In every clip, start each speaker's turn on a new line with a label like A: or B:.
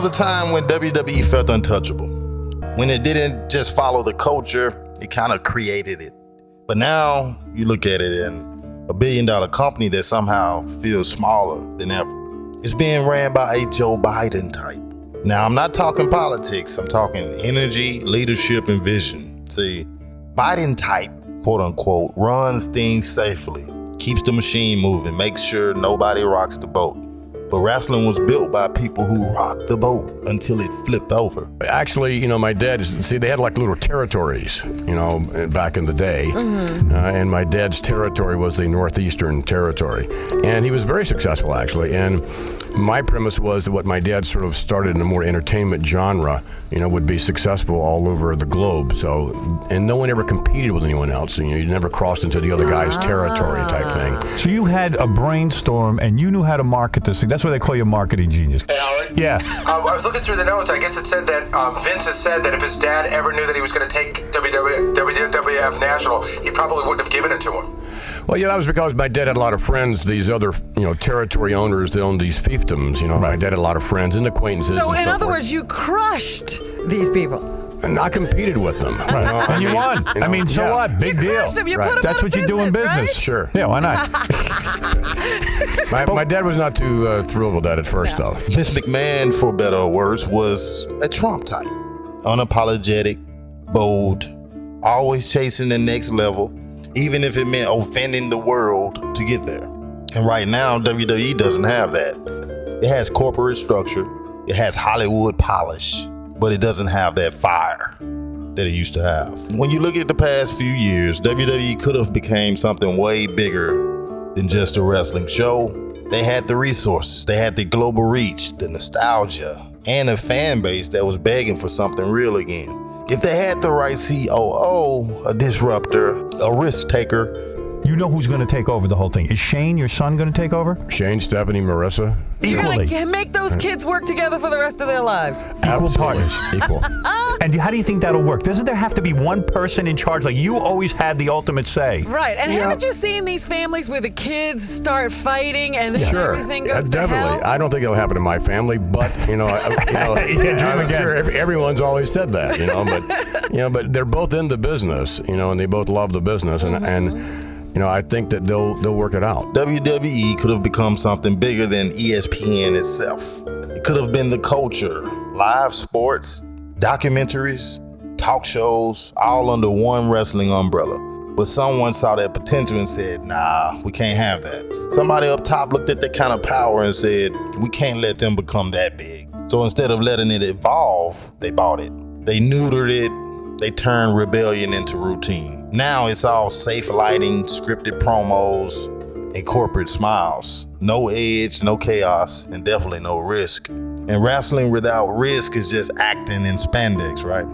A: was a time when WWE felt untouchable. When it didn't just follow the culture, it kind of created it. But now you look at it and a billion-dollar company that somehow feels smaller than ever. It's being ran by a Joe Biden type. Now, I'm not talking politics. I'm talking energy, leadership, and vision. See, Biden type, quote unquote, runs things safely, keeps the machine moving, makes sure nobody rocks the boat. But wrestling was built by people who rocked the boat until it flipped over.
B: Actually, my dad, they had like little territories, back in the day. Mm-hmm. And my dad's territory was the Northeastern Territory. And he was very successful, actually. And my premise was that what my dad sort of started in a more entertainment genre, would be successful all over the globe. So, and no one ever competed with anyone else. You never crossed into the other guy's territory type thing.
C: So you had a brainstorm and you knew how to market this thing. That's why they call you a marketing genius.
D: Hey, Howard.
C: Yeah.
D: I was looking through the notes. I guess it said that Vince has said that if his dad ever knew that he was going to take WWF National, he probably wouldn't have given it to him.
B: Well, that was because my dad had a lot of friends, these other, territory owners that owned these fiefdoms. My dad had a lot of friends and acquaintances.
E: So,
B: and
E: in other words, you crushed these people.
B: And I competed with them.
C: Right. And you won. So what? Big deal.
E: Them. You put them
C: That's what you do in business.
E: Right?
B: Sure.
C: Yeah, why not?
B: my dad was not too thrilled with that at first, though.
A: Vince McMahon, for better or worse, was a Trump type. Unapologetic, bold, always chasing the next level, even if it meant offending the world to get there. And right now, WWE doesn't have that. It has corporate structure. It has Hollywood polish. But it doesn't have that fire that it used to have. When you look at the past few years, WWE could have become something way bigger than just a wrestling show. They had the resources, they had the global reach, the nostalgia, and a fan base that was begging for something real again. If they had the right COO, a disruptor, a risk taker.
C: You know who's going to take over the whole thing. Is Shane, your son, going to take over?
B: Shane, Stephanie, Marissa.
E: You're
C: Equally.
E: going to make those kids work together for the rest of their lives.
C: Equal partners.
B: Equal.
C: And how do you think that'll work? Doesn't there have to be one person in charge? Like, you always had the ultimate say.
E: Right. And haven't you seen these families where the kids start fighting and then everything goes to
B: definitely.
E: hell?
B: I don't think it'll happen in my family, but, I'm sure everyone's always said that, but they're both in the business, and they both love the business. And I think that they'll work it out.
A: WWE could have become something bigger than ESPN itself. It could have been the culture, live sports, documentaries, talk shows, all under one wrestling umbrella. But someone saw that potential and said, nah, we can't have that. Somebody up top looked at that kind of power and said, we can't let them become that big. So instead of letting it evolve, they bought it. They neutered it. They turned rebellion into routine. Now it's all safe lighting, scripted promos, and corporate smiles. No edge, no chaos, and definitely no risk. And wrestling without risk is just acting in spandex, right?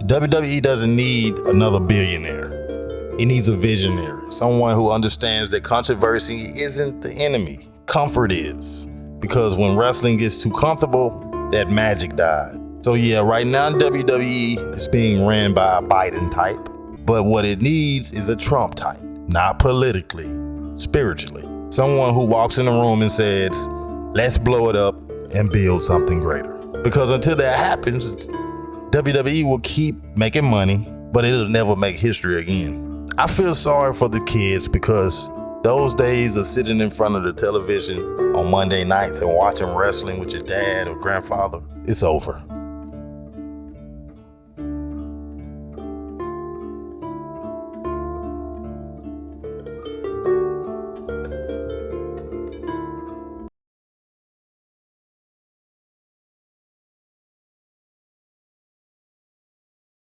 A: WWE doesn't need another billionaire. It needs a visionary, someone who understands that controversy isn't the enemy. Comfort is. Because when wrestling gets too comfortable, that magic dies. So yeah, right now WWE is being ran by a Biden type, but what it needs is a Trump type, not politically, spiritually. Someone who walks in the room and says, let's blow it up and build something greater. Because until that happens, WWE will keep making money, but it'll never make history again. I feel sorry for the kids because those days of sitting in front of the television on Monday nights and watching wrestling with your dad or grandfather, it's over.